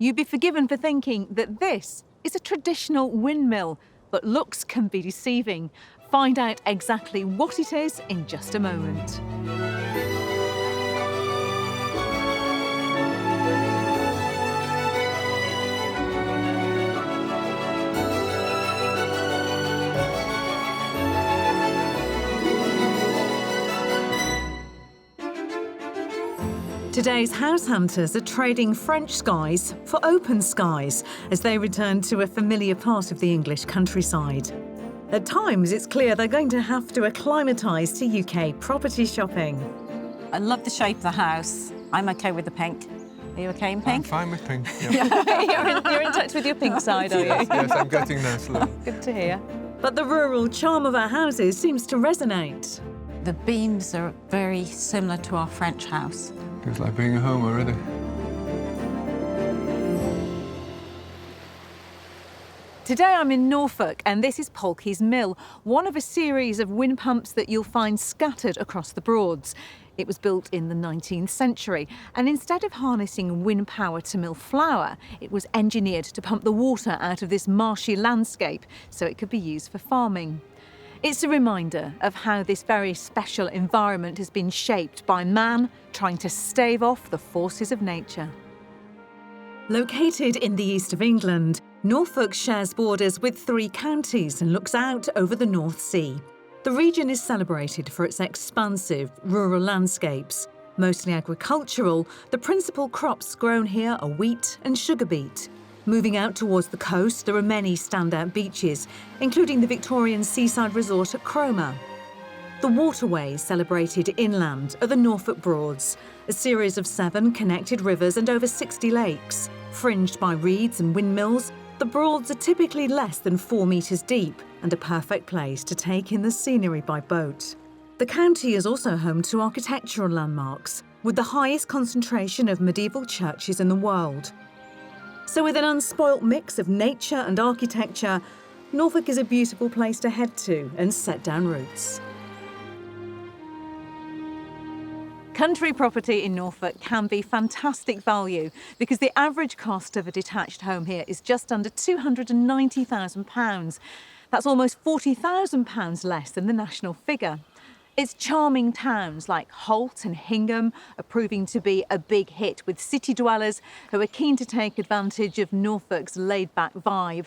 you'd be forgiven for thinking that this is a traditional windmill, but looks can be deceiving. Find out exactly what it is in just a moment. Today's house hunters are trading French skies for open skies as they return to a familiar part of the English countryside. At times, it's clear they're going to have to acclimatise to UK property shopping. I love the shape of the house. I'm OK with the pink. Are you OK in pink? I'm fine with pink, yeah. You're in touch with your pink side, are you? Yes, I'm getting there slowly. Good to hear. But the rural charm of our houses seems to resonate. The beams are very similar to our French house. Feels like being at home already. Today I'm in Norfolk and this is Polkey's Mill, one of a series of wind pumps that you'll find scattered across the Broads. It was built in the 19th century and instead of harnessing wind power to mill flour, it was engineered to pump the water out of this marshy landscape so it could be used for farming. It's a reminder of how this very special environment has been shaped by man trying to stave off the forces of nature. Located in the east of England, Norfolk shares borders with 3 counties and looks out over the North Sea. The region is celebrated for its expansive rural landscapes. Mostly agricultural, the principal crops grown here are wheat and sugar beet. Moving out towards the coast, there are many standout beaches, including the Victorian seaside resort at Cromer. The waterways celebrated inland are the Norfolk Broads, a series of 7 connected rivers and over 60 lakes. Fringed by reeds and windmills, the Broads are typically less than 4 metres deep and a perfect place to take in the scenery by boat. The county is also home to architectural landmarks, with the highest concentration of medieval churches in the world. So with an unspoilt mix of nature and architecture, Norfolk is a beautiful place to head to and set down roots. Country property in Norfolk can be fantastic value because the average cost of a detached home here is just under £290,000. That's almost £40,000 less than the national figure. Its charming towns like Holt and Hingham are proving to be a big hit with city dwellers who are keen to take advantage of Norfolk's laid-back vibe.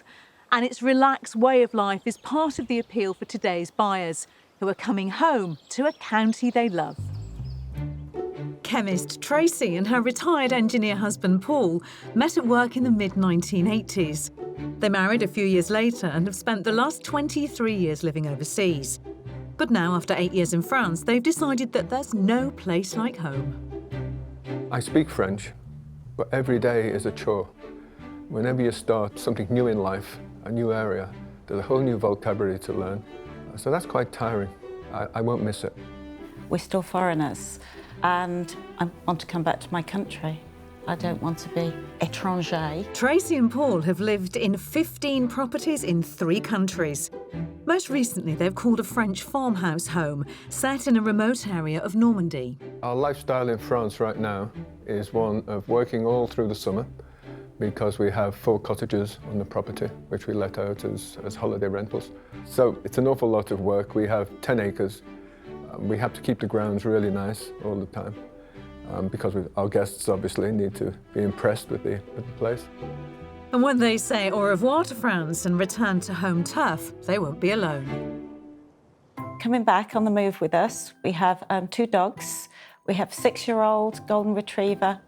And its relaxed way of life is part of the appeal for today's buyers, who are coming home to a county they love. Chemist Tracy and her retired engineer husband Paul met at work in the mid-1980s. They married a few years later and have spent the last 23 years living overseas. But now, after 8 years in France, they've decided that there's no place like home. I speak French, but every day is a chore. Whenever you start something new in life, a new area, there's a whole new vocabulary to learn. So that's quite tiring. I won't miss it. We're still foreigners and I want to come back to my country. I don't want to be étranger. Tracy and Paul have lived in 15 properties in 3 countries. Most recently, they've called a French farmhouse home, set in a remote area of Normandy. Our lifestyle in France right now is one of working all through the summer because we have 4 cottages on the property, which we let out as holiday rentals. So it's an awful lot of work. We have 10 acres. We have to keep the grounds really nice all the time because our guests obviously need to be impressed with the place. And when they say au revoir to France and return to home turf, they won't be alone. Coming back on the move with us, we have 2 dogs. We have 6-year-old golden retriever,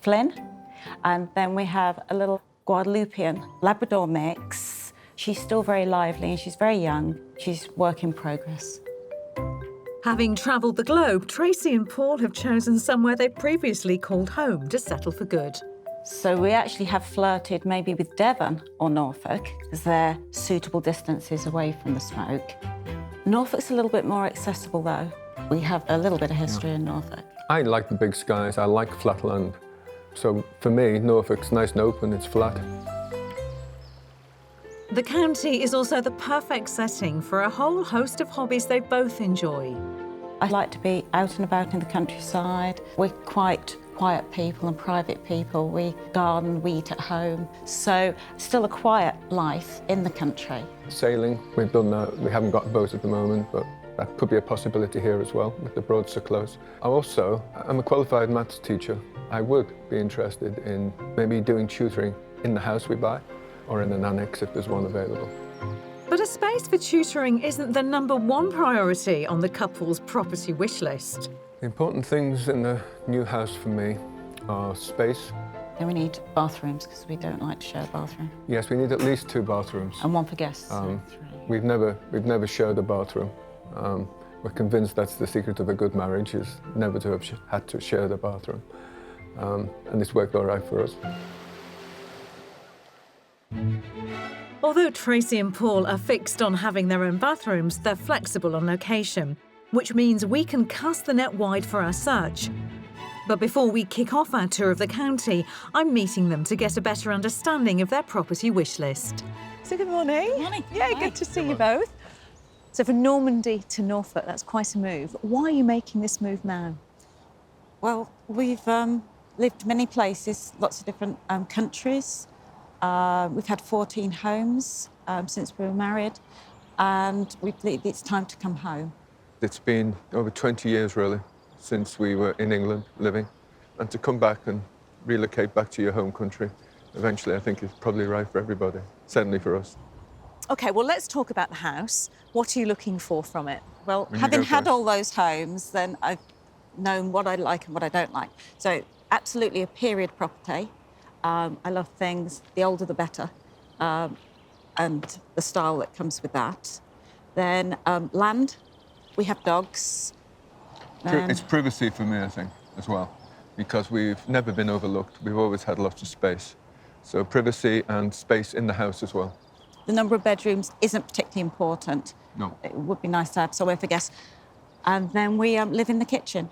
Flynn, and then we have a little Guadeloupean Labrador mix. She's still very lively and she's very young. She's work in progress. Having travelled the globe, Tracy and Paul have chosen somewhere they previously called home to settle for good. So we actually have flirted maybe with Devon or Norfolk, as they're suitable distances away from the smoke. Norfolk's a little bit more accessible though. We have a little bit of history in Norfolk. I like the big skies, I like flat land. So for me, Norfolk's nice and open, it's flat. The county is also the perfect setting for a whole host of hobbies they both enjoy. I like to be out and about in the countryside. We're quite quiet people and private people. We garden, we eat at home. So still a quiet life in the country. Sailing, we've done that. We haven't got a boat at the moment, but that could be a possibility here as well, with the Broads so close. I'm a qualified maths teacher. I would be interested in maybe doing tutoring in the house we buy, or in an annex if there's one available. But a space for tutoring isn't the #1 priority on the couple's property wish list. The important things in the new house for me are space. Then we need bathrooms, because we don't like to share a bathroom. Yes, we need at least 2 bathrooms. And one for guests, so 3. We've never shared a bathroom. We're convinced that's the secret of a good marriage, is never to have had to share the bathroom. And it's worked all right for us. Although Tracy and Paul are fixed on having their own bathrooms, they're flexible on location, which means we can cast the net wide for our search. But before we kick off our tour of the county, I'm meeting them to get a better understanding of their property wish list. So good morning. Good morning. Yeah, Hi. good to see you both. So from Normandy to Norfolk, that's quite a move. Why are you making this move now? Well, we've lived many places, lots of different countries. We've had 14 homes since we were married, and we believe it's time to come home. It's been over 20 years, really, since we were in England living. And to come back and relocate back to your home country, eventually, I think is probably right for everybody, certainly for us. OK, well, let's talk about the house. What are you looking for from it? Well, When you having go had first. all those homes, then I've known what I like and what I don't like. So absolutely a period property. I love things, the older the better, and the style that comes with that. Then land, we have dogs. It's privacy for me, I think, as well, because we've never been overlooked. We've always had lots of space. So privacy and space in the house as well. The number of bedrooms isn't particularly important. No. It would be nice to have somewhere for guests. And then we live in the kitchen.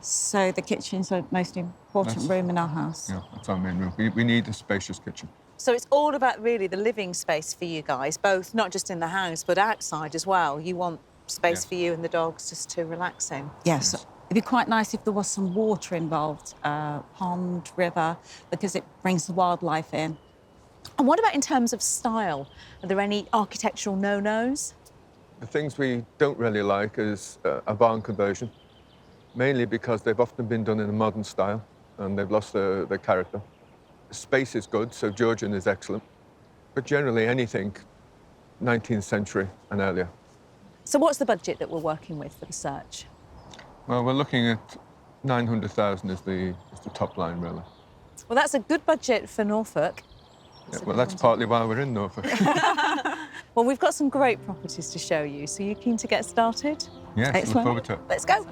So the kitchen's the most important room in our house. Yeah, that's our main room. We need a spacious kitchen. So it's all about really the living space for you guys, both not just in the house, but outside as well. You want space Yes. for you and the dogs just to relax in. Yes. It'd be quite nice if there was some water involved, pond, river, because it brings the wildlife in. And what about in terms of style? Are there any architectural no-nos? The things we don't really like is a barn conversion, mainly because they've often been done in a modern style and they've lost their character. Space is good, so Georgian is excellent, but generally anything 19th century and earlier. So what's the budget that we're working with for the search? Well, we're looking at 900,000 is the top line, really. Well, that's a good budget for Norfolk. Yeah, well, that's partly why we're in Norfolk. Well, we've got some great properties to show you, so you keen to get started? Yes, Excellent. look forward to it. Let's go.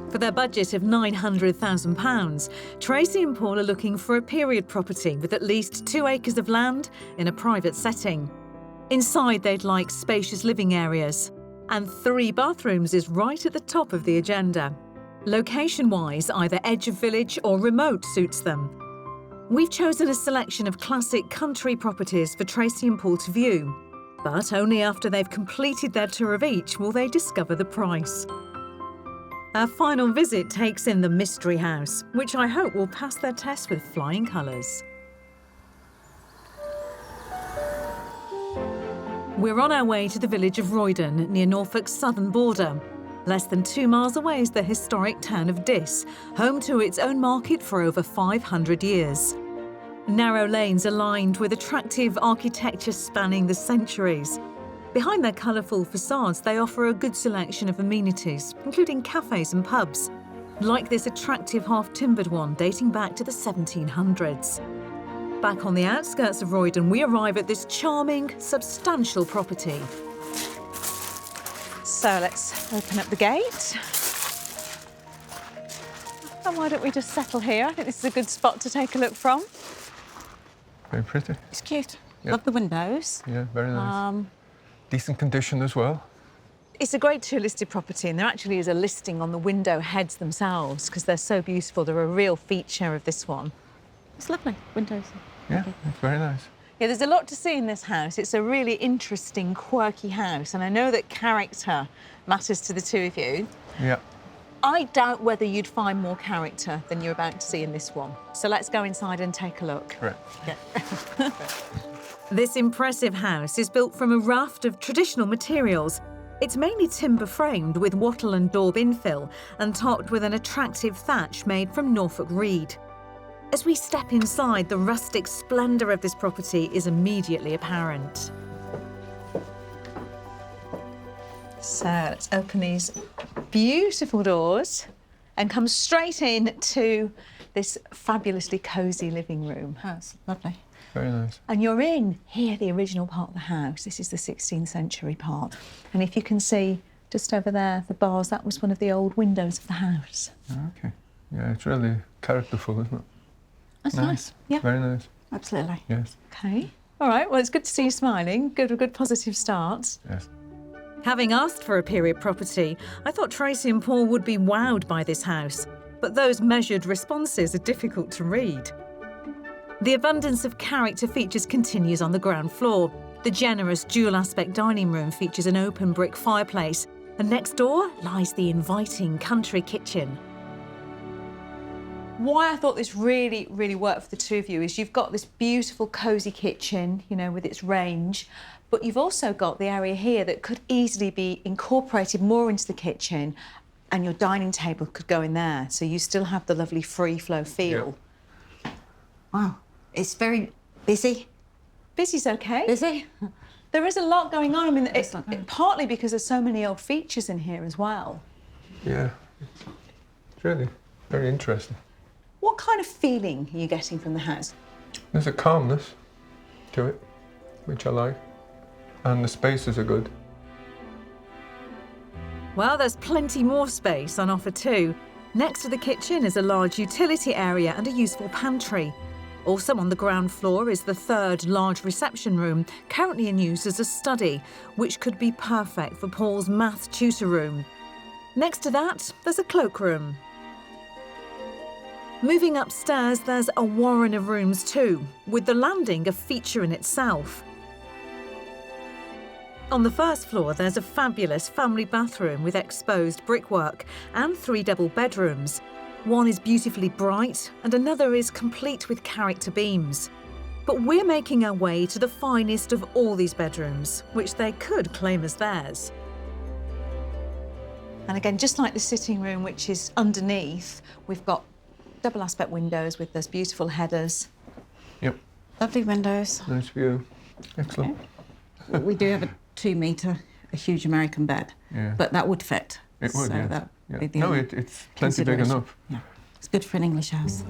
For their budget of £900,000, Tracy and Paul are looking for a period property with at least 2 acres of land in a private setting. Inside, they'd like spacious living areas, and 3 bathrooms is right at the top of the agenda. Location-wise, either edge of village or remote suits them. We've chosen a selection of classic country properties for Tracy and Paul to view, but only after they've completed their tour of each will they discover the price. Our final visit takes in the mystery house, which I hope will pass their test with flying colours. We're on our way to the village of Roydon, near Norfolk's southern border. Less than 2 miles away is the historic town of Diss, home to its own market for over 500 years. Narrow lanes are lined with attractive architecture spanning the centuries. Behind their colourful facades, they offer a good selection of amenities, including cafes and pubs, like this attractive half-timbered one dating back to the 1700s. Back on the outskirts of Roydon, we arrive at this charming, substantial property. So let's open up the gate. And why don't we just settle here? I think this is a good spot to take a look from. Very pretty. It's cute. Yep. Love the windows. Yeah, very nice. Decent condition as well. It's a great two-listed property, and there actually is a listing on the window heads themselves because they're so beautiful. They're a real feature of this one. It's lovely. Windows. Yeah, it's very nice. Yeah, there's a lot to see in this house. It's a really interesting, quirky house, and I know that character matters to the two of you. Yeah. I doubt whether you'd find more character than you're about to see in this one. So let's go inside and take a look. Right. Yeah. This impressive house is built from a raft of traditional materials. It's mainly timber framed with wattle and daub infill and topped with an attractive thatch made from Norfolk reed. As we step inside, the rustic splendour of this property is immediately apparent. So let's open these beautiful doors and come straight in to this fabulously cosy living room. Oh, it's lovely. Very nice. And you're in here, the original part of the house. This is the 16th century part. And if you can see just over there, the bars, that was one of the old windows of the house. Okay. Yeah, it's really characterful, isn't it? That's nice. Yeah, Very nice. absolutely. Yes. Okay. All right, well, it's good to see you smiling. A good positive start. Yes. Having asked for a period property, I thought Tracy and Paul would be wowed by this house, but those measured responses are difficult to read. The abundance of character features continues on the ground floor. The generous dual-aspect dining room features an open brick fireplace, and next door lies the inviting country kitchen. Why I thought this really worked for the two of you is you've got this beautiful cosy kitchen, you know, with its range, but you've also got the area here that could easily be incorporated more into the kitchen, and your dining table could go in there, so you still have the lovely free flow feel. Yep. Wow, it's very busy. Busy's okay. Busy? There is a lot going on. I mean, it's lot going on. partly because there's so many old features in here as well. Yeah. It's really very interesting. What kind of feeling are you getting from the house? There's a calmness to it, which I like. And the spaces are good. Well, there's plenty more space on offer too. Next to the kitchen is a large utility area and a useful pantry. Also on the ground floor is the third large reception room, currently in use as a study, which could be perfect for Paul's math tutor room. Next to that, there's a cloakroom. Moving upstairs, there's a warren of rooms too, with the landing a feature in itself. On the first floor, there's a fabulous family bathroom with exposed brickwork and 3 double bedrooms. One is beautifully bright and another is complete with character beams. But we're making our way to the finest of all these bedrooms, which they could claim as theirs. And again, just like the sitting room, which is underneath, we've got double aspect windows with those beautiful headers. Yep. Lovely windows. Nice view. Excellent. We do have a 2-metre, a huge American bed, Yeah. but that would fit. It would, so yeah. that would be the No, only it's plenty big consideration. enough. Yeah, it's good for an English house.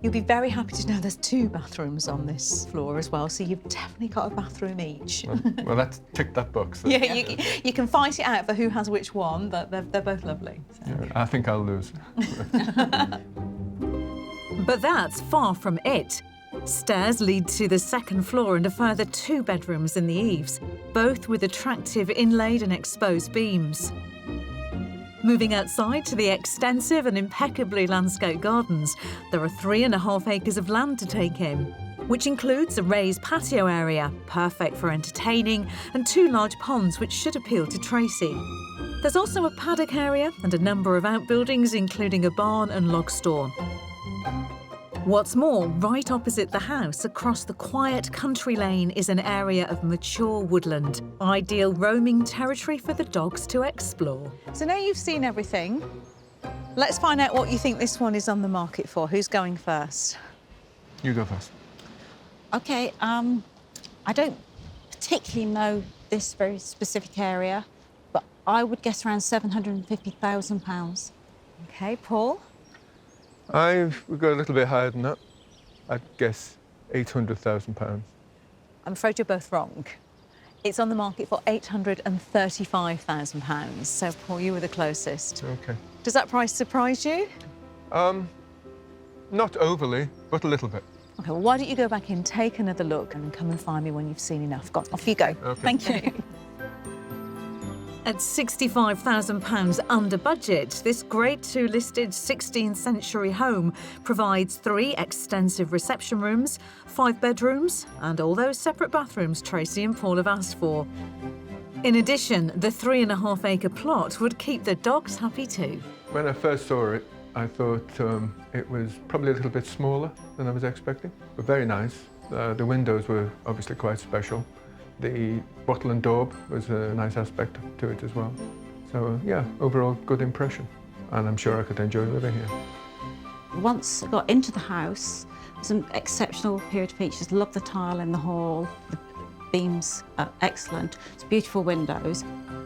You'll be very happy to know there's 2 bathrooms on this floor as well, so you've definitely got a bathroom each. Well, that's ticked that box. then. Yeah, you can fight it out for who has which one, but they're both lovely. So. Yeah, I think I'll lose. But that's far from it. Stairs lead to the second floor and a further 2 bedrooms in the eaves, both with attractive inlaid and exposed beams. Moving outside to the extensive and impeccably landscaped gardens, there are 3.5 acres of land to take in, which includes a raised patio area, perfect for entertaining, and 2 large ponds which should appeal to Tracy. There's also a paddock area and a number of outbuildings, including a barn and log store. What's more, right opposite the house, across the quiet country lane, is an area of mature woodland, ideal roaming territory for the dogs to explore. So now you've seen everything, let's find out what you think this one is on the market for. Who's going first? You go first. OK, I don't particularly know this very specific area, but I would guess around £750,000. OK, Paul? We've got a little bit higher than that. I'd guess £800,000. I'm afraid you're both wrong. It's on the market for £835,000. So, Paul, you were the closest. Okay. Does that price surprise you? Not overly, but a little bit. OK, well, why don't you go back in, take another look, and come and find me when you've seen enough. Go on, off you go. Okay. Thank you. At £65,000 under budget, this Grade 2 listed 16th century home provides 3 extensive reception rooms, 5 bedrooms, and all those separate bathrooms Tracy and Paul have asked for. In addition, the 3.5 acre plot would keep the dogs happy too. When I first saw it, I thought it was probably a little bit smaller than I was expecting, but very nice. The windows were obviously quite special. The wattle and daub was a nice aspect to it as well. So yeah, overall good impression, and I'm sure I could enjoy living here. Once I got into the house, some exceptional period features. Love the tile in the hall. The beams are excellent. It's beautiful windows.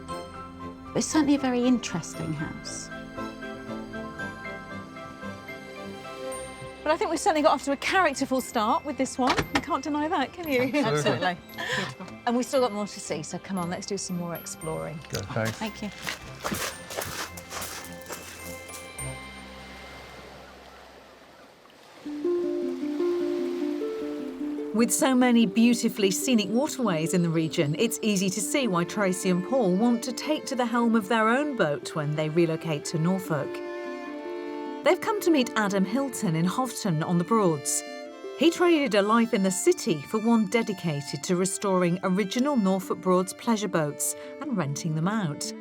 But it's certainly a very interesting house. But I think we've certainly got off to a characterful start with this one. You can't deny that, can you? Absolutely. Beautiful. And we've still got more to see, so come on, let's do some more exploring. Good, thanks. Thank you. With so many beautifully scenic waterways in the region, it's easy to see why Tracy and Paul want to take to the helm of their own boat when they relocate to Norfolk. They've come to meet Adam Hilton in Houghton on the Broads. He traded a life in the city for one dedicated to restoring original Norfolk Broads pleasure boats and renting them out.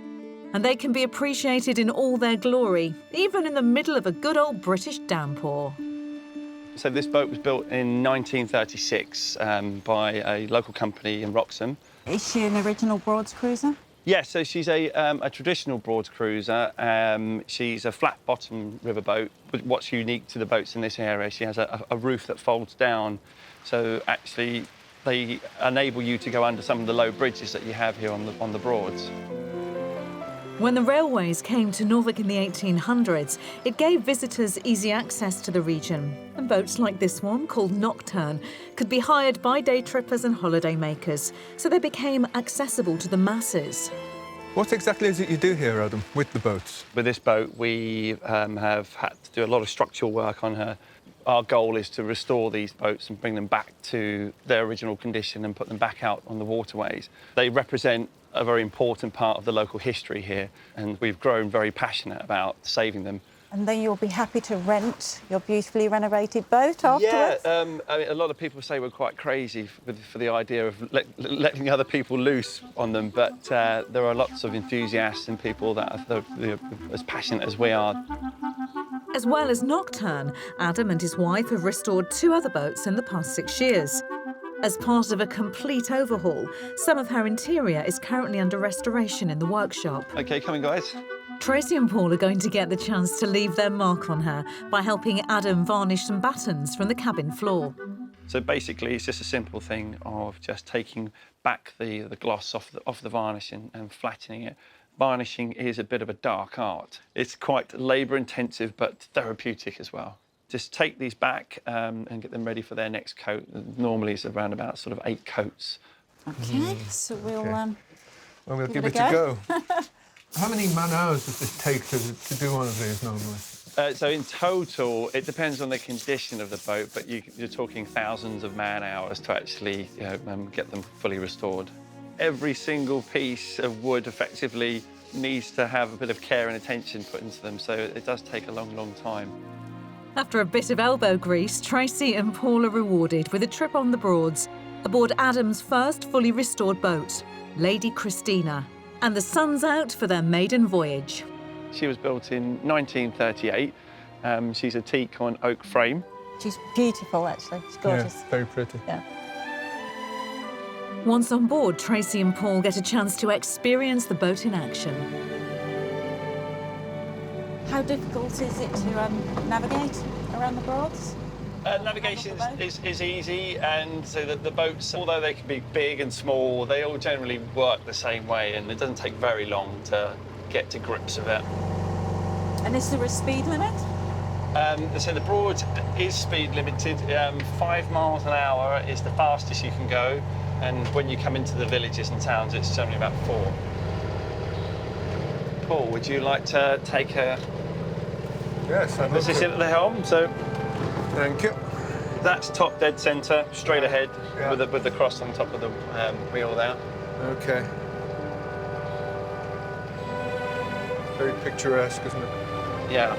And they can be appreciated in all their glory, even in the middle of a good old British downpour. So this boat was built in 1936 by a local company in Wroxham. Is she an original Broads cruiser? Yeah, so she's a traditional Broads cruiser. She's a flat-bottom riverboat. But what's unique to the boats in this area, she has a roof that folds down. So actually, they enable you to go under some of the low bridges that you have here on the Broads. When the railways came to Norfolk in the 1800s, it gave visitors easy access to the region. And boats like this one, called Nocturne, could be hired by day trippers and holiday makers, so they became accessible to the masses. What exactly is it you do here, Adam, with the boats? With this boat, we have had to do a lot of structural work on her. Our goal is to restore these boats and bring them back to their original condition and put them back out on the waterways. They represent a very important part of the local history here, and we've grown very passionate about saving them. And then you'll be happy to rent your beautifully renovated boat afterwards? Yeah, I mean, a lot of people say we're quite crazy for the idea of letting other people loose on them, but there are lots of enthusiasts and people that are as passionate as we are. As well as Nocturne, Adam and his wife have restored 2 other boats in the past 6 years. As part of a complete overhaul, some of her interior is currently under restoration in the workshop. OK, coming, guys. Tracy and Paul are going to get the chance to leave their mark on her by helping Adam varnish some battens from the cabin floor. So basically, it's just a simple thing of just taking back the gloss off the varnish and flattening it. Varnishing is a bit of a dark art. It's quite labour-intensive, but therapeutic as well. Just take these back and get them ready for their next coat. Normally, it's around about sort of 8 coats. OK, so we'll... Well, we'll give it a go. How many man-hours does this take to do one of these normally? So in total, it depends on the condition of the boat, but you're talking thousands of man-hours to actually get them fully restored. Every single piece of wood effectively needs to have a bit of care and attention put into them, so it does take a long, long time. After a bit of elbow grease, Tracy and Paul are rewarded with a trip on the Broads aboard Adam's first fully restored boat, Lady Christina. And the sun's out for their maiden voyage. She was built in 1938. She's a teak on oak frame. She's beautiful, actually. She's gorgeous. Yeah, very pretty. Yeah. Once on board, Tracy and Paul get a chance to experience the boat in action. How difficult is it to navigate around the Broads? Navigation is easy, and so that the boats, although they can be big and small, they all generally work the same way, and it doesn't take very long to get to grips with it. And is there a speed limit? So the Broads is speed limited. 5 miles an hour is the fastest you can go, and when you come into the villages and towns, it's generally about 4. Paul, would you like to take a... Yes, I'd love This is to. it at the helm, so... Thank you. That's top dead centre, straight ahead, Yeah. with the cross on top of the wheel there. OK. Very picturesque, isn't it? Yeah.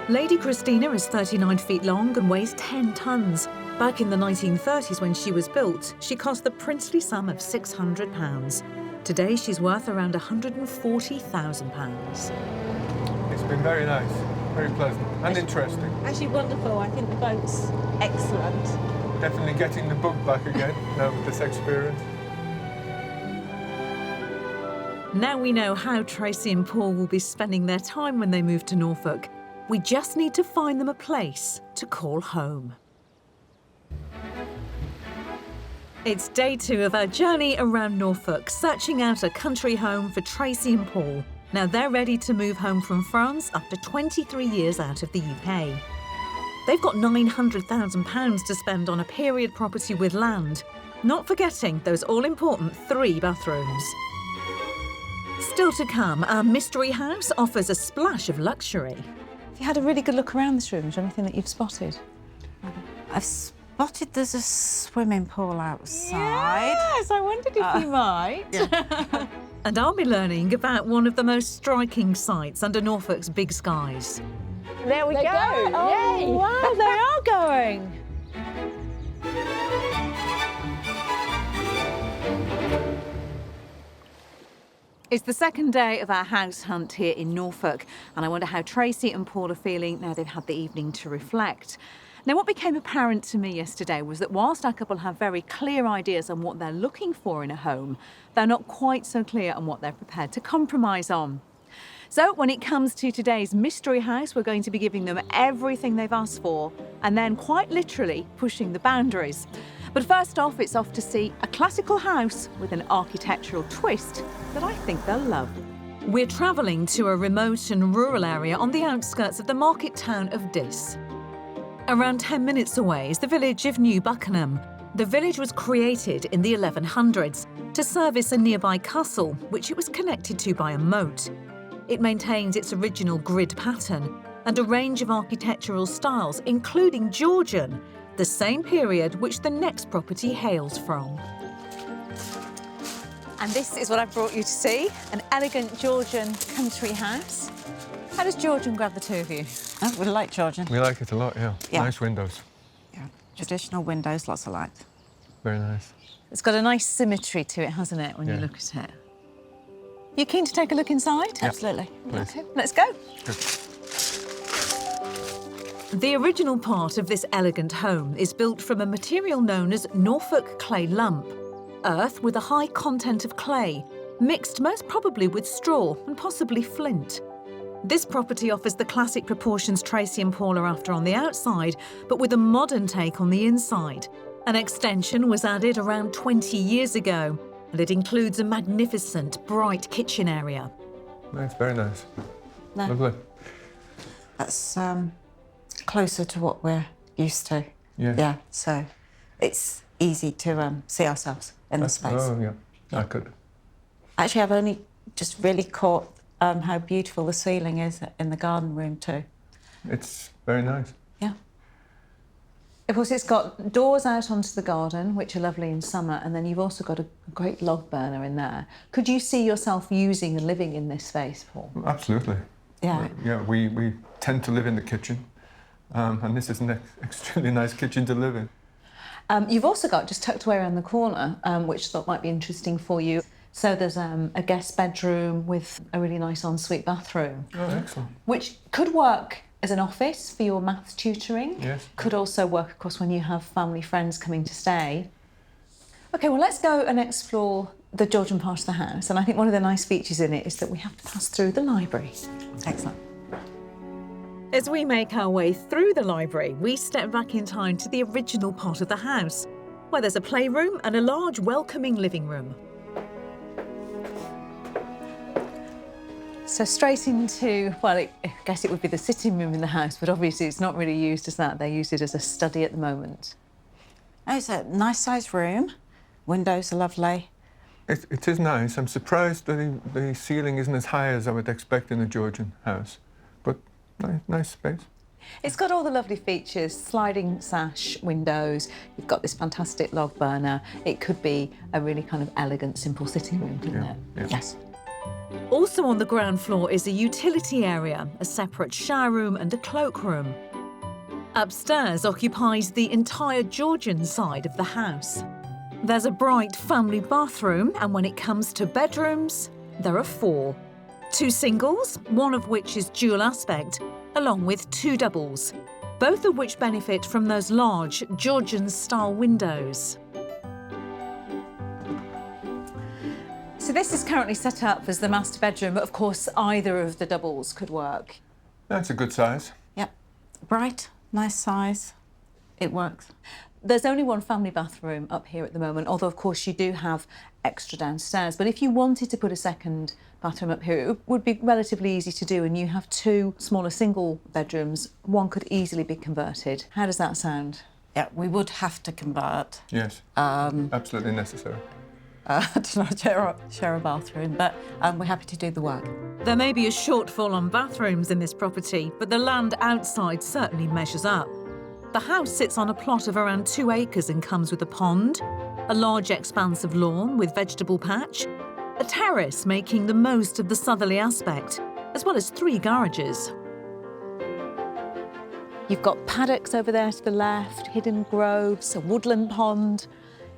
Lady Christina is 39 feet long and weighs 10 tons. Back in the 1930s when she was built, she cost the princely sum of £600. Today she's worth around £140,000. It's been very nice, very pleasant and interesting. Actually wonderful. I think the boat's excellent. Definitely getting the bug back again now with this experience. Now we know how Tracy and Paul will be spending their time when they move to Norfolk. We just need to find them a place to call home. It's day 2 of our journey around Norfolk, searching out a country home for Tracy and Paul. Now they're ready to move home from France after 23 years out of the UK. They've got £900,000 to spend on a period property with land, not forgetting those all-important 3 bathrooms. Still to come, our mystery house offers a splash of luxury. Have you had a really good look around this room? Is there anything that you've spotted? I've spotted there's a swimming pool outside. Yes, I wondered if you might. Yeah. And I'll be learning about one of the most striking sights under Norfolk's big skies. There we go. Oh, Yay. wow, they are going. It's the second day of our house hunt here in Norfolk, and I wonder how Tracy and Paul are feeling now they've had the evening to reflect. Now, what became apparent to me yesterday was that whilst our couple have very clear ideas on what they're looking for in a home, they're not quite so clear on what they're prepared to compromise on. So when it comes to today's mystery house, we're going to be giving them everything they've asked for and then quite literally pushing the boundaries. But first off, it's off to see a classical house with an architectural twist that I think they'll love. We're travelling to a remote and rural area on the outskirts of the market town of Diss. Around 10 minutes away is the village of New Buckingham. The village was created in the 1100s to service a nearby castle, which it was connected to by a moat. It maintains its original grid pattern and a range of architectural styles, including Georgian, the same period which the next property hails from. And this is what I've brought you to see, an elegant Georgian country house. How does Georgian grab the two of you? Oh, we like Georgian. We like it a lot, yeah. Yeah. Nice windows. Yeah. Traditional windows, lots of light. Very nice. It's got a nice symmetry to it, hasn't it, when you Yeah. look at it? You keen to take a look inside? Absolutely. Please. Okay, let's go. Good. The original part of this elegant home is built from a material known as Norfolk clay lump, earth with a high content of clay, mixed most probably with straw and possibly flint. This property offers the classic proportions Tracy and Paul are after on the outside, but with a modern take on the inside. An extension was added around 20 years ago, and it includes a magnificent, bright kitchen area. Nice, very nice. No. Lovely. That's closer to what we're used to. Yeah. Yeah, so it's easy to see ourselves in the space. Oh, yeah. I could. Actually, I've only just really caught how beautiful the ceiling is in the garden room too. It's very nice. Yeah. Of course, it's got doors out onto the garden, which are lovely in summer, and then you've also got a great log burner in there. Could you see yourself using and living in this space, Paul? Absolutely. Yeah. Yeah, we tend to live in the kitchen, and this is an extremely nice kitchen to live in. You've also got, just tucked away around the corner, which I thought might be interesting for you. So there's a guest bedroom with a really nice ensuite bathroom. Oh, excellent. Which could work as an office for your maths tutoring. Yes. Could also work, of course, when you have family friends coming to stay. OK, well, let's go and explore the Georgian part of the house. And I think one of the nice features in it is that we have to pass through the library. Excellent. As we make our way through the library, we step back in time to the original part of the house, where there's a playroom and a large, welcoming living room. So straight into, well, I guess it would be the sitting room in the house, but obviously it's not really used as that. They use it as a study at the moment. Oh, it's a nice sized room. Windows are lovely. It is nice. I'm surprised that the ceiling isn't as high as I would expect in a Georgian house, but nice space. It's got all the lovely features, sliding sash windows. You've got this fantastic log burner. It could be a really kind of elegant, simple sitting room, couldn't it? Yeah. Yes. Also on the ground floor is a utility area, a separate shower room and a cloakroom. Upstairs occupies the entire Georgian side of the house. There's a bright family bathroom, and when it comes to bedrooms, there are 4. 2 singles, one of which is dual aspect, along with 2 doubles, both of which benefit from those large Georgian-style windows. So this is currently set up as the master bedroom, but of course either of the doubles could work. That's a good size. Yep. Bright, nice size. It works. There's only one family bathroom up here at the moment, although of course you do have extra downstairs. But if you wanted to put a second bathroom up here, it would be relatively easy to do, and you have 2 smaller single bedrooms. One could easily be converted. How does that sound? Yeah, we would have to convert. Yes, absolutely necessary. To not share a bathroom, but we're happy to do the work. There may be a shortfall on bathrooms in this property, but the land outside certainly measures up. The house sits on a plot of around 2 acres and comes with a pond, a large expanse of lawn with vegetable patch, a terrace making the most of the southerly aspect, as well as 3 garages. You've got paddocks over there to the left, hidden groves, a woodland pond.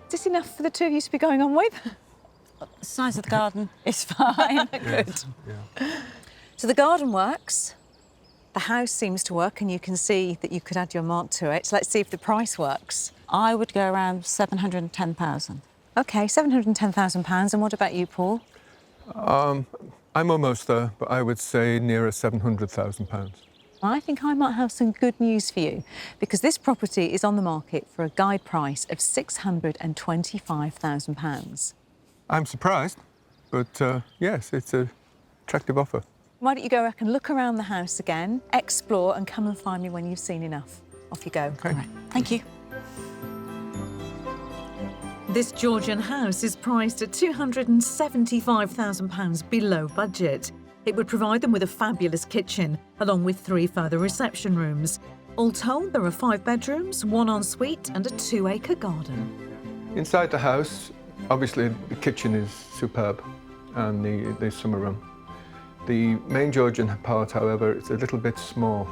Is this enough for the 2 of you to be going on with? The size of the garden is fine. Good. Yeah. So the garden works. The house seems to work, and you can see that you could add your mark to it. So let's see if the price works. I would go around 710,000. OK, £710,000. And what about you, Paul? I'm almost there, but I would say nearer £700,000. I think I might have some good news for you, because this property is on the market for a guide price of £625,000. I'm surprised, but yes, it's an attractive offer. Why don't you go back and look around the house again, explore, and come and find me when you've seen enough. Off you go. Okay. All right. Thank you. This Georgian house is priced at £275,000 below budget. It would provide them with a fabulous kitchen, along with 3 further reception rooms. All told, there are 5 bedrooms, 1 ensuite and a 2-acre garden. Inside the house, obviously the kitchen is superb, and the summer room. The main Georgian part, however, is a little bit small.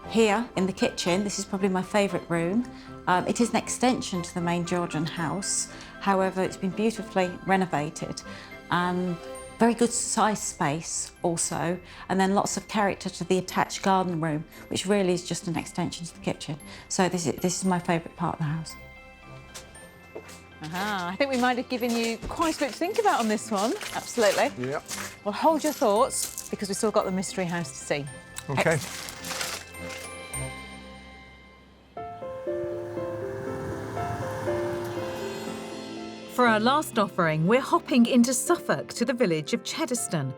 Here in the kitchen, this is probably my favourite room. It is an extension to the main Georgian house. However, it's been beautifully renovated and very good size space also, and then lots of character to the attached garden room, which really is just an extension to the kitchen. So this is my favourite part of the house. Aha, I think we might have given you quite a bit to think about on this one. Absolutely. Yeah. Well, hold your thoughts, because we've still got the mystery house to see. Okay. For our last offering, we're hopping into Suffolk to the village of Cheddeston.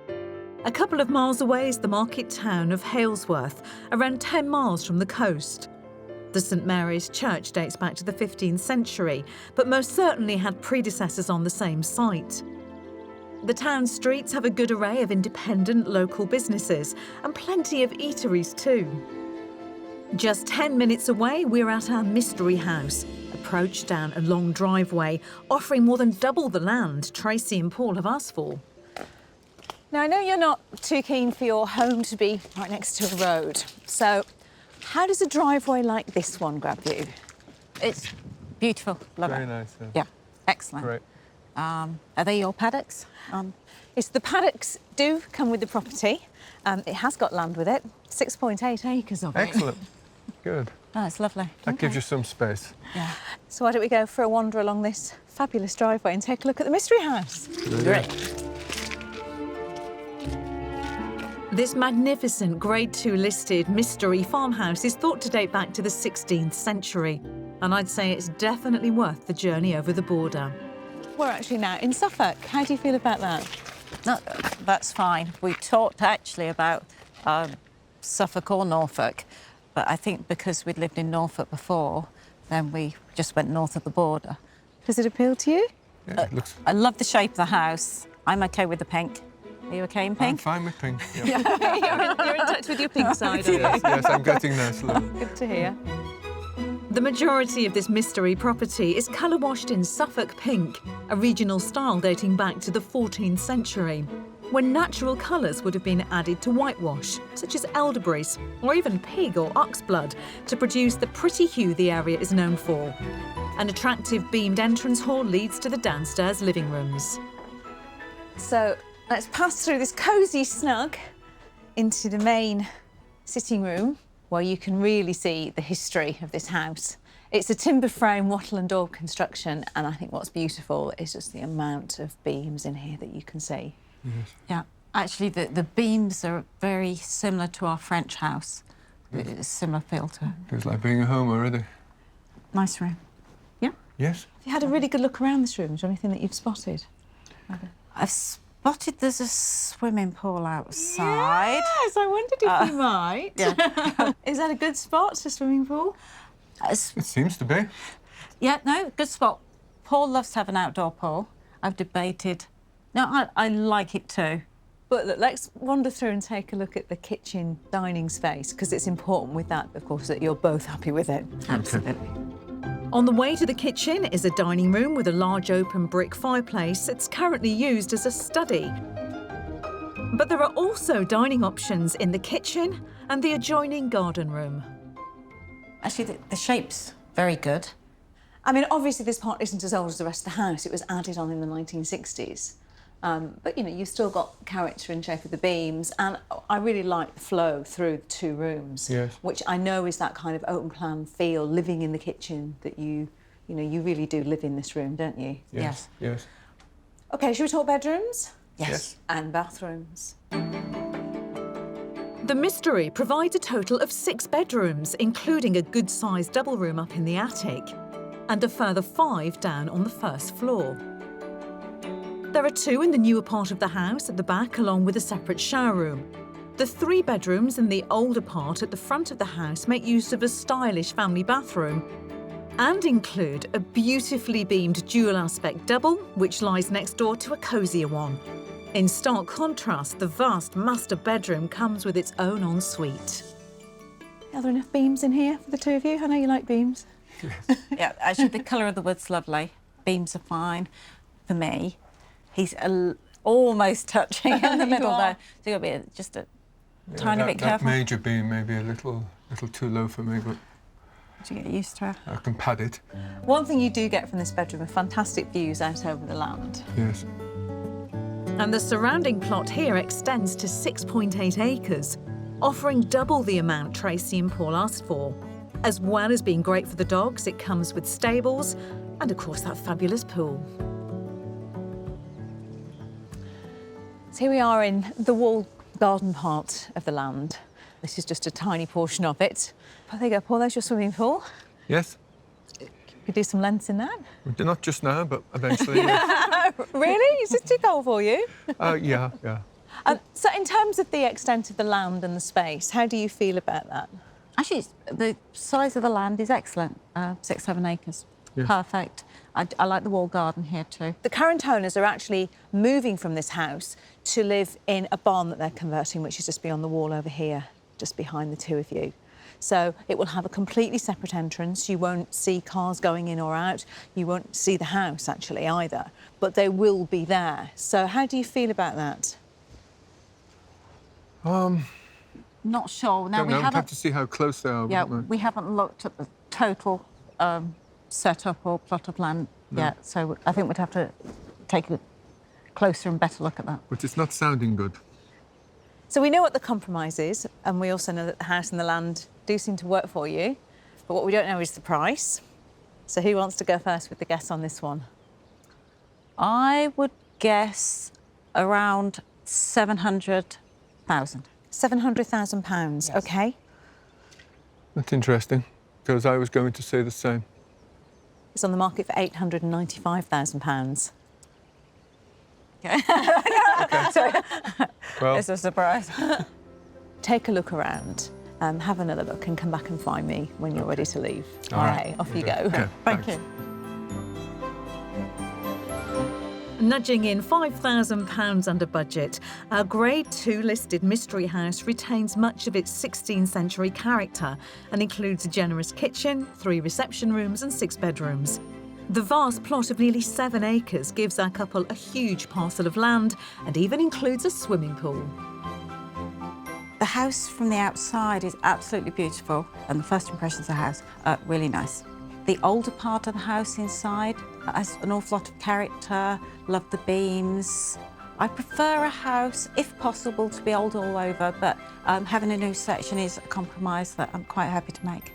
A couple of miles away is the market town of Halesworth, around 10 miles from the coast. The St Mary's Church dates back to the 15th century, but most certainly had predecessors on the same site. The town streets have a good array of independent local businesses and plenty of eateries too. Just 10 minutes away, we're at our mystery house. Approach down a long driveway, offering more than double the land Tracy and Paul have asked for. Now, I know you're not too keen for your home to be right next to a road, so how does a driveway like this one grab you? It's beautiful. Love Very it. nice. Yeah, excellent. Great. Are they your paddocks? Yes, the paddocks do come with the property. It has got land with it, 6.8 acres of it. Excellent. Good. Oh, it's lovely. That gives you some space. Yeah. So why don't we go for a wander along this fabulous driveway and take a look at the mystery house? Great. This magnificent Grade 2 listed mystery farmhouse is thought to date back to the 16th century, and I'd say it's definitely worth the journey over the border. We're actually now in Suffolk. How do you feel about that? No, that's fine. We talked actually about Suffolk or Norfolk, but I think because we'd lived in Norfolk before, then we just went north of the border. Does it appeal to you? Yeah, it looks. I love the shape of the house. I'm OK with the pink. Are you OK in I'm pink? fine with pink. Yeah. you're in touch with your pink side, are you? Yes, I'm getting there slowly. Good to hear. The majority of this mystery property is colour washed in Suffolk pink, a regional style dating back to the 14th century, when natural colours would have been added to whitewash, such as elderberries or even pig or ox blood, to produce the pretty hue the area is known for. An attractive beamed entrance hall leads to the downstairs living rooms. So let's pass through this cosy snug into the main sitting room, where you can really see the history of this house. It's a timber frame wattle and daub construction, and I think what's beautiful is just the amount of beams in here that you can see. Yes. Yeah, actually the beams are very similar to our French house. It's a similar feel to it. Feels like being at home already. Nice room. Yeah. Yes. Have you had a really good look around this room? Is there anything that you've spotted? I've spotted there's a swimming pool outside. Yes, I wondered if you might. Yeah. Is that a good spot, a swimming pool? It seems to be. Yeah, no, good spot. Paul loves to have an outdoor pool. I've debated. No, I like it too. But look, let's wander through and take a look at the kitchen dining space, because it's important with that, of course, that you're both happy with it. Absolutely. On the way to the kitchen is a dining room with a large open brick fireplace. It's currently used as a study. But there are also dining options in the kitchen and the adjoining garden room. Actually, the shape's very good. I mean, obviously this part isn't as old as the rest of the house. It was added on in the 1960s. But, you know, you've still got character and shape of the beams, and I really like the flow through the two rooms, Yes. which I know is that kind of open plan feel, living in the kitchen, that you really do live in this room, don't you? Yes. Yes. OK, should we talk bedrooms? Yes. And bathrooms. The Mystery provides a total of 6 bedrooms, including a good-sized double room up in the attic, and a further 5 down on the first floor. There are 2 in the newer part of the house at the back, along with a separate shower room. The 3 bedrooms in the older part at the front of the house make use of a stylish family bathroom and include a beautifully beamed dual-aspect double, which lies next door to a cosier one. In stark contrast, the vast master bedroom comes with its own ensuite. Are there enough beams in here for the two of you? I know you like beams. Yeah, actually, the colour of the wood's lovely. Beams are fine for me. He's almost touching in the middle there. So you've got to be just a tiny bit That careful. major beam may be a little too low for me, but You get used to it. I can pad it. One thing you do get from this bedroom are fantastic views out over the land. Yes. And the surrounding plot here extends to 6.8 acres, offering double the amount Tracy and Paul asked for. As well as being great for the dogs, it comes with stables and, of course, that fabulous pool. So here we are in the walled garden part of the land. This is just a tiny portion of it. There you go, Paul, there's your swimming pool. Yes. You could do some lengths in that. Not just now, but eventually. Yes. Really? Is this too cold for you? Yeah. So in terms of the extent of the land and the space, how do you feel about that? Actually, the size of the land is excellent. 6-7 acres. Yeah. Perfect. I like the walled garden here too. The current owners are actually moving from this house to live in a barn that they're converting, which is just beyond the wall over here, just behind the two of you. So it will have a completely separate entrance. You won't see cars going in or out. You won't see the house, actually, either. But they will be there. So how do you feel about that? Not sure. Now Don't we know. We'd have haven't. to see how close they are. Yeah, wouldn't we haven't looked at the total setup or plot of land yet. So I think we'd have to take a closer and better look at that. But it's not sounding good. So we know what the compromise is, and we also know that the house and the land do seem to work for you. But what we don't know is the price. So who wants to go first with the guess on this one? I would guess around 700,000. £700,000, Yes. OK. That's interesting, because I was going to say the same. It's on the market for £895,000. Well, It's a surprise. Take a look around, have another look, and come back and find me when you're ready to leave. All right. OK, off you Okay. go. Okay, Thank thanks. you. Nudging in £5,000 under budget, our Grade 2 listed mystery house retains much of its 16th century character and includes a generous kitchen, 3 reception rooms and 6 bedrooms. The vast plot of nearly 7 acres gives our couple a huge parcel of land and even includes a swimming pool. The house from the outside is absolutely beautiful, and the first impressions of the house are really nice. The older part of the house inside has an awful lot of character, love the beams. I prefer a house, if possible, to be old all over, but having a new section is a compromise that I'm quite happy to make.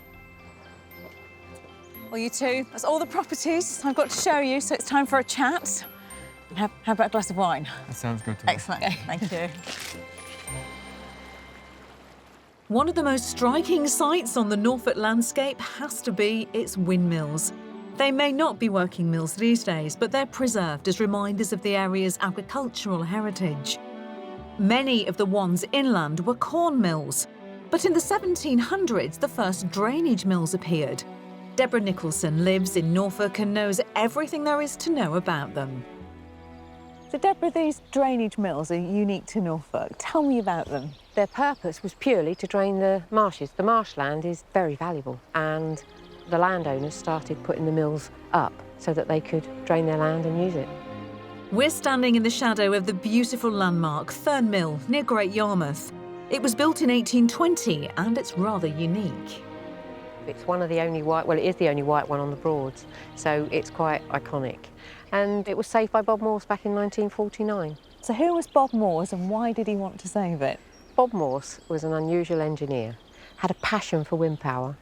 Well, you two, that's all the properties I've got to show you, so it's time for a chat. How about a glass of wine? That sounds good to me. Excellent, thank you. One of the most striking sights on the Norfolk landscape has to be its windmills. They may not be working mills these days, but they're preserved as reminders of the area's agricultural heritage. Many of the ones inland were corn mills, but in the 1700s, the first drainage mills appeared. Deborah Nicholson lives in Norfolk and knows everything there is to know about them. So, Deborah, these drainage mills are unique to Norfolk. Tell me about them. Their purpose was purely to drain the marshes. The marshland is very valuable, and the landowners started putting the mills up so that they could drain their land and use it. We're standing in the shadow of the beautiful landmark Thurn Mill near Great Yarmouth. It was built in 1820 and it's rather unique. It's one of the only white, well, it is the only white one on the Broads, so it's quite iconic. And it was saved by Bob Morse back in 1949. So who was Bob Morse and why did he want to save it? Bob Morse was an unusual engineer, had a passion for wind power,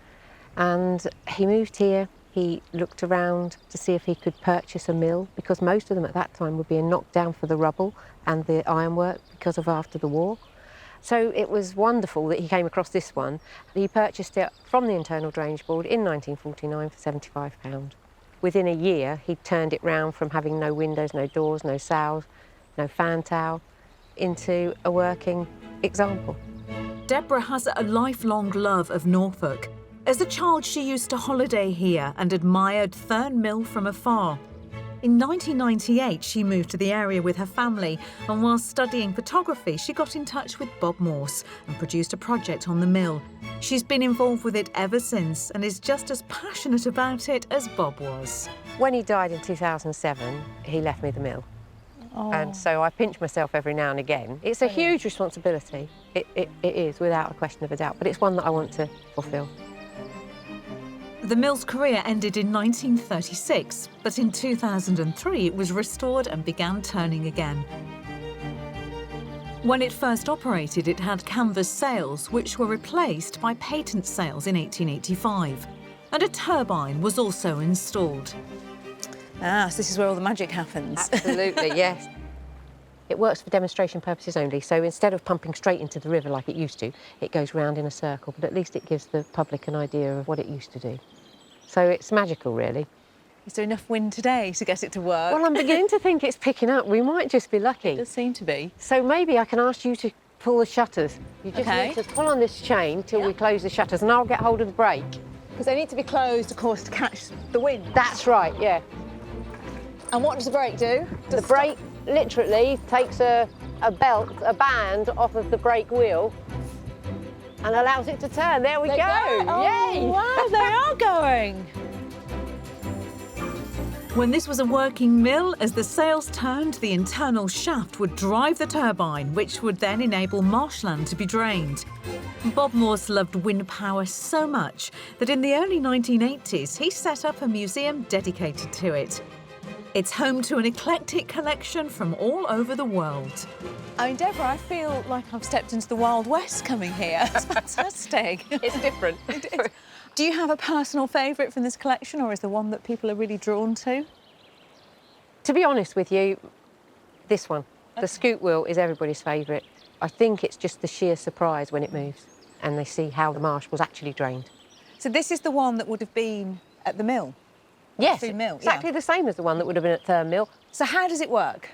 and he moved here. He looked around to see if he could purchase a mill, because most of them at that time were being knocked down for the rubble and the ironwork because of after the war. So it was wonderful that he came across this one. He purchased it from the Internal Drainage Board in 1949 for £75. Within a year, he turned it round from having no windows, no doors, no sails, no fan towel, into a working example. Deborah has a lifelong love of Norfolk. As a child, she used to holiday here and admired Thurn Mill from afar. In 1998, she moved to the area with her family, and while studying photography, she got in touch with Bob Morse and produced a project on the mill. She's been involved with it ever since and is just as passionate about it as Bob was. When he died in 2007, he left me the mill. Oh. And so I pinch myself every now and again. It's a huge responsibility. It is, without a question of a doubt, but it's one that I want to fulfil. The mill's career ended in 1936, but in 2003 it was restored and began turning again. When it first operated, it had canvas sails, which were replaced by patent sails in 1885. And a turbine was also installed. Ah, so this is where all the magic happens. Absolutely, yes. It works for demonstration purposes only, so instead of pumping straight into the river like it used to, it goes round in a circle, but at least it gives the public an idea of what it used to do. So it's magical, really. Is there enough wind today to get it to work? Well, I'm beginning to think it's picking up. We might just be lucky. It does seem to be. So maybe I can ask you to pull the shutters. You just Okay. need to pull on this chain till we close the shutters, and I'll get hold of the brake. Because they need to be closed, of course, to catch the wind. That's right, yeah. And what does the brake do? The brake literally takes a band off of the brake wheel and allows it to turn. There we go. Oh, Yay! wow, they are going. When this was a working mill, as the sails turned, the internal shaft would drive the turbine, which would then enable marshland to be drained. Bob Morse loved wind power so much that in the early 1980s, he set up a museum dedicated to it. It's home to an eclectic collection from all over the world. I mean, Deborah, I feel like I've stepped into the Wild West coming here. It's fantastic. It's different. Do you have a personal favourite from this collection, or is there one that people are really drawn to? To be honest with you, this one, the scoot wheel, is everybody's favourite. I think it's just the sheer surprise when it moves and they see how the marsh was actually drained. So this is the one that would have been at the mill? Yes, Thurn Mill, exactly the same as the one that would have been at Thurn Mill. So how does it work?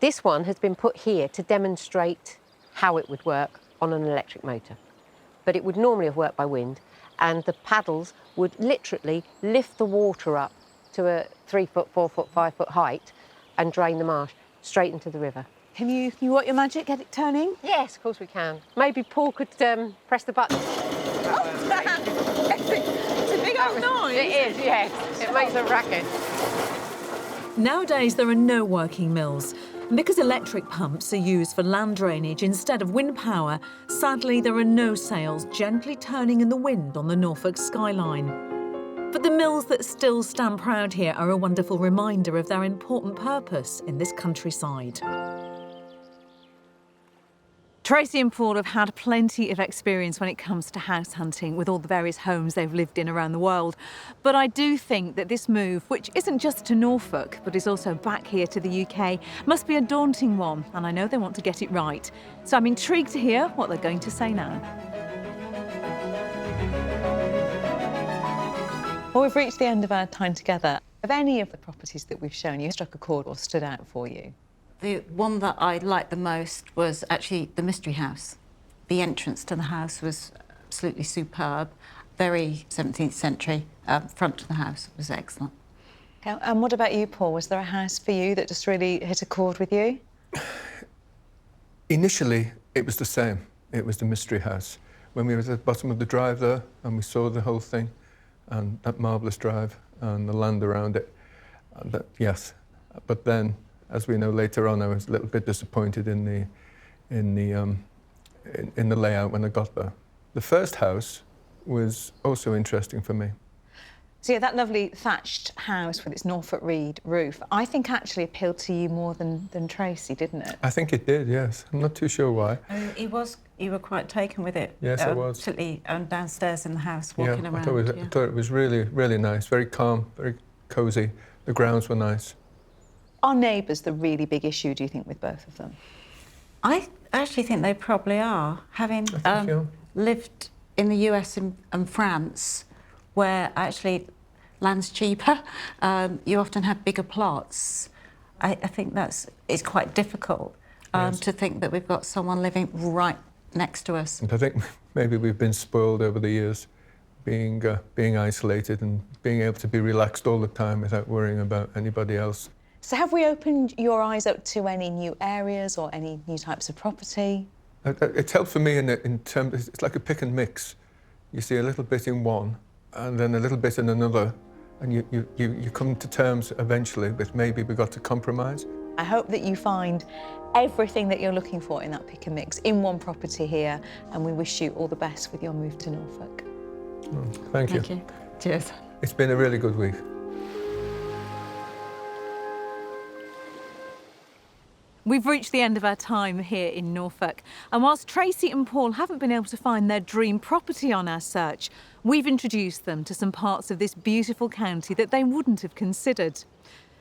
This one has been put here to demonstrate how it would work on an electric motor. But it would normally have worked by wind, and the paddles would literally lift the water up to a 3 foot, 4 foot, 5 foot height and drain the marsh straight into the river. Can you work your magic, get it turning? Yes, of course we can. Maybe Paul could press the button. It's a big old noise. It is, yes. It makes a racket. Nowadays, there are no working mills. And because electric pumps are used for land drainage instead of wind power, sadly, there are no sails gently turning in the wind on the Norfolk skyline. But the mills that still stand proud here are a wonderful reminder of their important purpose in this countryside. Tracy and Paul have had plenty of experience when it comes to house hunting with all the various homes they've lived in around the world. But I do think that this move, which isn't just to Norfolk, but is also back here to the UK, must be a daunting one, and I know they want to get it right. So I'm intrigued to hear what they're going to say now. Well, we've reached the end of our time together. Have any of the properties that we've shown you struck a chord or stood out for you? The one that I liked the most was actually the Mystery House. The entrance to the house was absolutely superb, very 17th century. Front to the house was excellent. And what about you, Paul? Was there a house for you that just really hit a chord with you? Initially, it was the same. It was the Mystery House. When we were at the bottom of the drive there and we saw the whole thing, and that marvellous drive and the land around it, yes. But then, as we know later on, I was a little bit disappointed in the layout when I got there. The first house was also interesting for me. So yeah, that lovely thatched house with its Norfolk reed roof, I think actually appealed to you more than Tracy, didn't it? I think it did, yes. I'm not too sure why. You were quite taken with it. Yes, I was. Absolutely, downstairs in the house, walking around. I thought it was really, really nice, very calm, very cosy. The grounds were nice. Are neighbours the really big issue, do you think, with both of them? I actually think they probably are. Having lived in the US and France, where actually land's cheaper, you often have bigger plots. I think it's quite difficult to think that we've got someone living right next to us. And I think maybe we've been spoiled over the years, being isolated and being able to be relaxed all the time without worrying about anybody else. So have we opened your eyes up to any new areas or any new types of property? It's helped for me in terms, it's like a pick and mix. You see a little bit in one and then a little bit in another, and you come to terms eventually with maybe we've got to compromise. I hope that you find everything that you're looking for in that pick and mix in one property here, and we wish you all the best with your move to Norfolk. Thank you. Thank you. Cheers. It's been a really good week. We've reached the end of our time here in Norfolk, and whilst Tracy and Paul haven't been able to find their dream property on our search, we've introduced them to some parts of this beautiful county that they wouldn't have considered.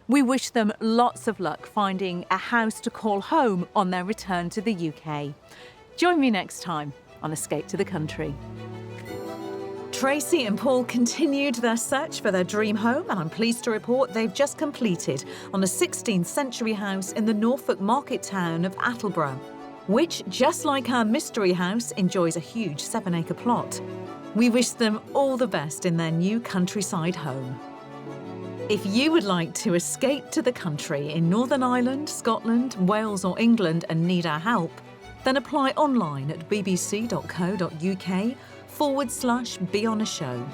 We wish them lots of luck finding a house to call home on their return to the UK. Join me next time on Escape to the Country. Tracy and Paul continued their search for their dream home, and I'm pleased to report they've just completed on a 16th century house in the Norfolk market town of Attleborough, which, just like our mystery house, enjoys a huge 7-acre plot. We wish them all the best in their new countryside home. If you would like to escape to the country in Northern Ireland, Scotland, Wales or England and need our help, then apply online at bbc.co.uk/be on a show.